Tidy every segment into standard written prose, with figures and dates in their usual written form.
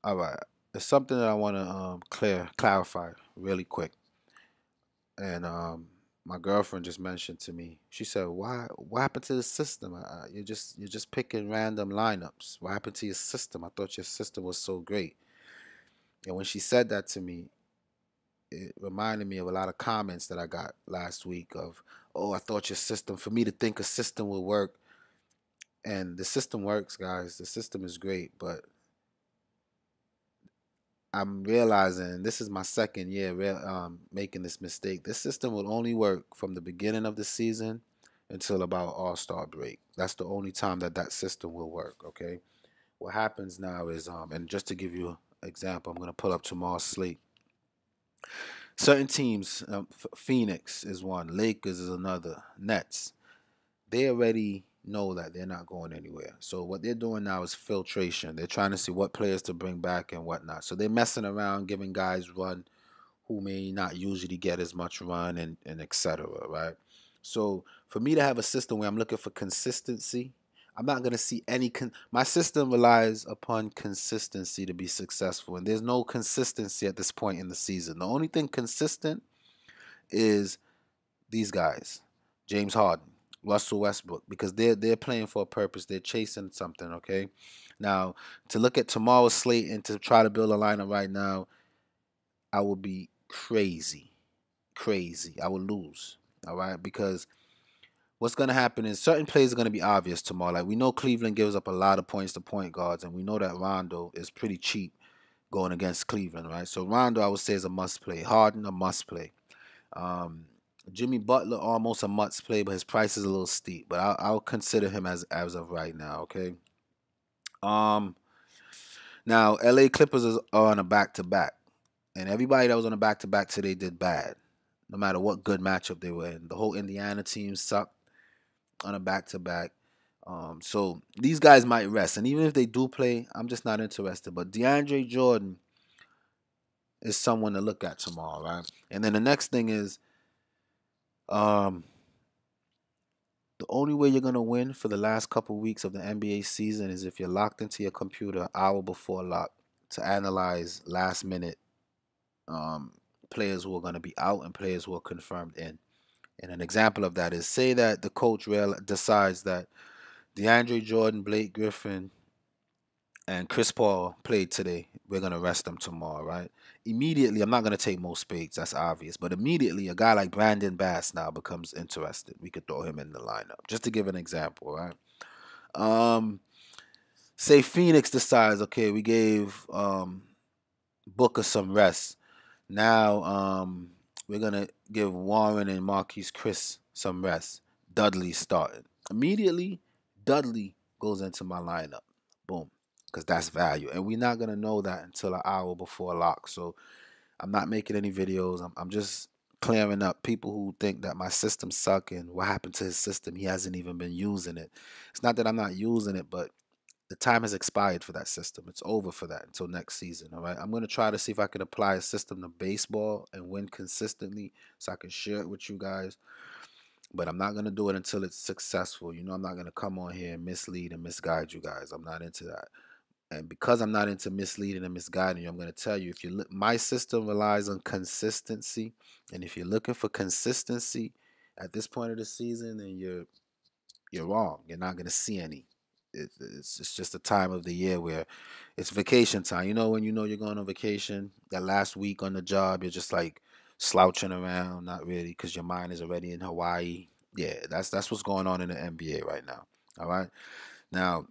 All right. It's something that I want to clarify really quick. And my girlfriend just mentioned to me. She said, "Why? What happened to the system? You're just picking random lineups. What happened to your system? I thought your system was so great." And when she said that to me, it reminded me of a lot of comments that I got last week of, "Oh, I thought your system, for me to think a system would work." And the system works, guys. The system is great, but I'm realizing this is my second year making this mistake. This system will only work from the beginning of the season until about All-Star break. That's the only time that that system will work, okay? What happens now is, and just to give you an example, I'm going to pull up tomorrow's slate. Certain teams, Phoenix is one, Lakers is another, Nets, they already know that they're not going anywhere. So what they're doing now is filtration. They're trying to see what players to bring back and whatnot. So they're messing around, giving guys run who may not usually get as much run and etc. Right? So for me to have a system where I'm looking for consistency, I'm not gonna see any. My system relies upon consistency to be successful, and there's no consistency at this point in the season. The only thing consistent is these guys, James Harden, Russell Westbrook, because they're playing for a purpose. They're chasing something. Okay, now to look at tomorrow's slate and to try to build a lineup right now, I would be crazy, crazy. I would lose. All right, because what's going to happen is certain plays are going to be obvious tomorrow. Like we know Cleveland gives up a lot of points to point guards, and we know that Rondo is pretty cheap going against Cleveland, right? So Rondo, I would say, is a must play. Harden, a must play. Um, Jimmy Butler almost a must play, but his price is a little steep. But I'll consider him as of right now. Okay. Um. Now L.A. Clippers are on a back to back, and everybody that was on a back to back today did bad. No matter what good matchup they were in, the whole Indiana team sucked on a back to back. So these guys might rest, and even if they do play, I'm just not interested. But DeAndre Jordan is someone to look at tomorrow, right? And then the next thing is, um, the only way you're gonna win for the last couple weeks of the NBA season is if you're locked into your computer an hour before lock to analyze last minute um, players who are gonna be out and players who are confirmed in. And an example of that is, say that the coach decides that DeAndre Jordan, Blake Griffin, and Chris Paul played today. We're gonna rest them tomorrow, right? Immediately, I'm not gonna take most spades. That's obvious. But immediately, a guy like Brandon Bass now becomes interested. We could throw him in the lineup, just to give an example, right? Um, Say Phoenix decides, okay, we gave Booker some rest. Now, we're gonna give Warren and Marquise Chris some rest. Dudley started immediately. Dudley goes into my lineup. Boom, because that's value, and we're not gonna know that until an hour before lock. So I'm not making any videos. I'm just clearing up people who think that my system suck and what happened to his system. He hasn't even been using it. It's not that I'm not using it, but the time has expired for that system. It's over for that until next season. All right. I'm going to try to see if I can apply a system to baseball and win consistently so I can share it with you guys. But I'm not going to do it until it's successful. You know, I'm not going to come on here and mislead and misguide you guys. I'm not into that. And because I'm not into misleading and misguiding you, I'm going to tell you, if you look, my system relies on consistency. And if you're looking for consistency at this point of the season, then you're wrong. You're not going to see any. It's just a time of the year where it's vacation time. You know, when you know you're going on vacation, that last week on the job, you're just like slouching around, not really, because your mind is already in Hawaii. Yeah, that's what's going on in the NBA right now. All right. Now,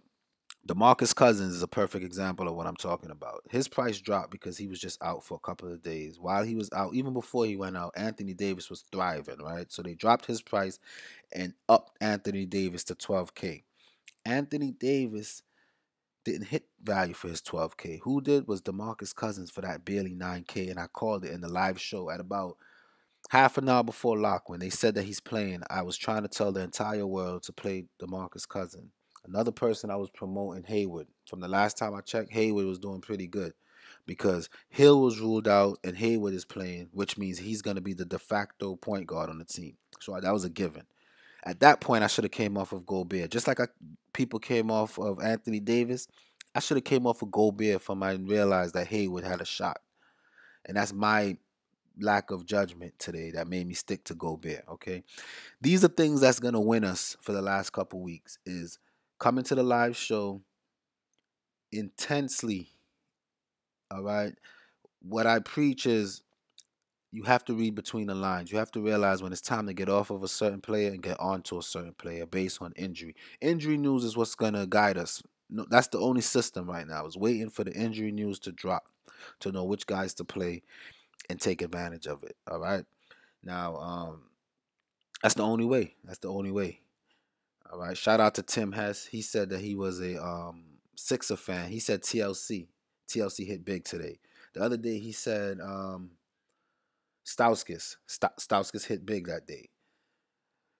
DeMarcus Cousins is a perfect example of what I'm talking about. His price dropped because he was just out for a couple of days. While he was out, even before he went out, Anthony Davis was thriving, right? So they dropped his price and upped Anthony Davis to 12K. Anthony Davis didn't hit value for his 12K. Who did was DeMarcus Cousins for that barely 9K, and I called it in the live show at about half an hour before lock. When they said that he's playing, I was trying to tell the entire world to play DeMarcus Cousins. Another person I was promoting, Hayward. From the last time I checked, Hayward was doing pretty good because Hill was ruled out and Hayward is playing, which means he's going to be the de facto point guard on the team. So that was a given. At that point, I should have came off of Gobert. Just like people came off of Anthony Davis, I should have came off a Gobert from I realized that Hayward had a shot. And that's my lack of judgment today that made me stick to Gobert. Okay. These are things that's gonna win us for the last couple weeks is coming to the live show intensely. All right. What I preach is you have to read between the lines. You have to realize when it's time to get off of a certain player and get onto a certain player based on injury. Injury news is what's gonna guide us. No, that's the only system right now. Is waiting for the injury news to drop to know which guys to play and take advantage of it. All right. Now, that's the only way. That's the only way. All right. Shout out to Tim Hess. He said that he was a Sixer fan. He said TLC. TLC hit big today. The other day he said Stauskas hit big that day.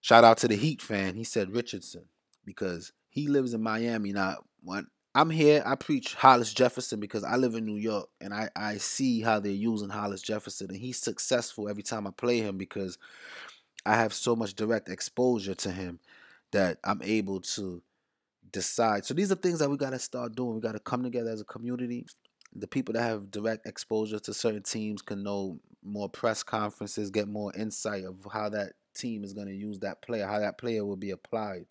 Shout out to the Heat fan. He said Richardson because he lives in Miami. Now, when I'm here, I preach Hollis Jefferson because I live in New York and I see how they're using Hollis Jefferson. And he's successful every time I play him because I have so much direct exposure to him that I'm able to decide. So these are things that we got to start doing. We got to come together as a community. The people that have direct exposure to certain teams can know more press conferences, get more insight of how that team is going to use that player, how that player will be applied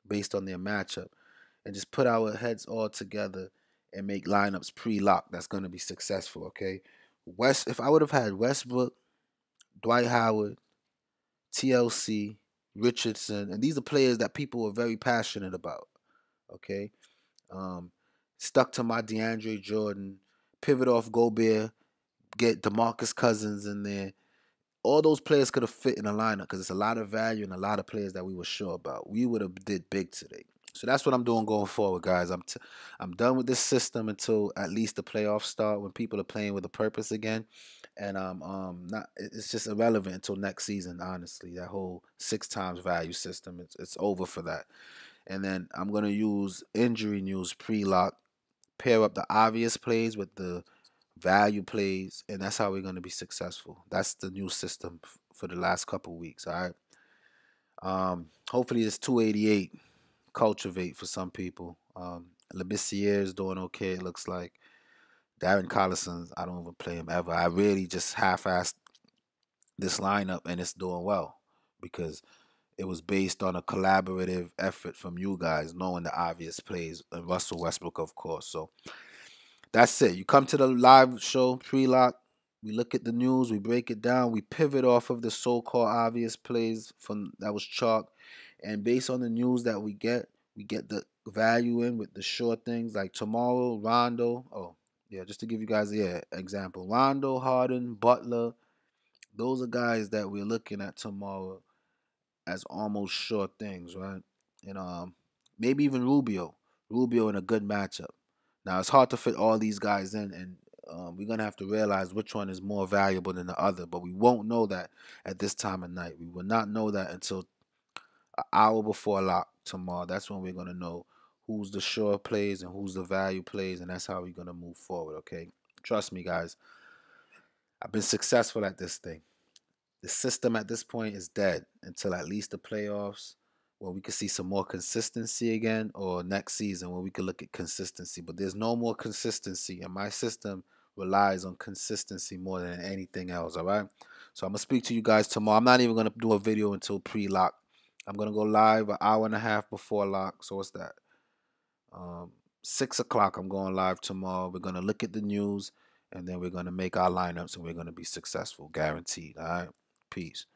based on their matchup, and just put our heads all together and make lineups pre-lock that's going to be successful. Okay, if I would have had Westbrook, Dwight Howard, TLC, Richardson, and these are players that people are very passionate about. Okay, um, stuck to my DeAndre Jordan, pivot off Gobert, get DeMarcus Cousins in there. All those players could have fit in a lineup because it's a lot of value and a lot of players that we were sure about. We would have did big today. So that's what I'm doing going forward, guys. I'm done with this system until at least the playoffs start when people are playing with a purpose again, and not it's just irrelevant until next season. Honestly, that whole 6 times value system it's over for that. And then I'm gonna use injury news pre-lock, pair up the obvious plays with the value plays, and that's how we're going to be successful. That's the new system for the last couple weeks. All right. Hopefully, this 288 cultivate for some people. Labissiere is doing okay. It looks like Darren Collison. I don't even play him ever. I really just half-assed this lineup, and it's doing well because it was based on a collaborative effort from you guys, knowing the obvious plays, and Russell Westbrook, of course. So that's it. You come to the live show, pre-lock. We look at the news, we break it down, we pivot off of the so-called obvious plays from that was chalk, and based on the news that we get the value in with the short things like tomorrow, Rondo. Oh, yeah, just to give you guys example, Rondo, Harden, Butler. Those are guys that we're looking at tomorrow as almost sure things, right? And maybe even Rubio in a good matchup. Now it's hard to fit all these guys in, and we're gonna have to realize which one is more valuable than the other. But we won't know that at this time of night. We will not know that until an hour before lock tomorrow. That's when we're gonna know who's the sure plays and who's the value plays, and that's how we're gonna move forward. Okay, trust me, guys. I've been successful at this thing. The system at this point is dead until at least the playoffs where we could see some more consistency again, or next season where we could look at consistency. But there's no more consistency, and my system relies on consistency more than anything else. All right. So I'm gonna speak to you guys tomorrow. I'm not even gonna do a video until pre-lock. I'm gonna go live an hour and a half before lock. So what's that? 6 o'clock. I'm going live tomorrow. We're gonna look at the news, and then we're gonna make our lineups, and we're gonna be successful, guaranteed. All right. Peace.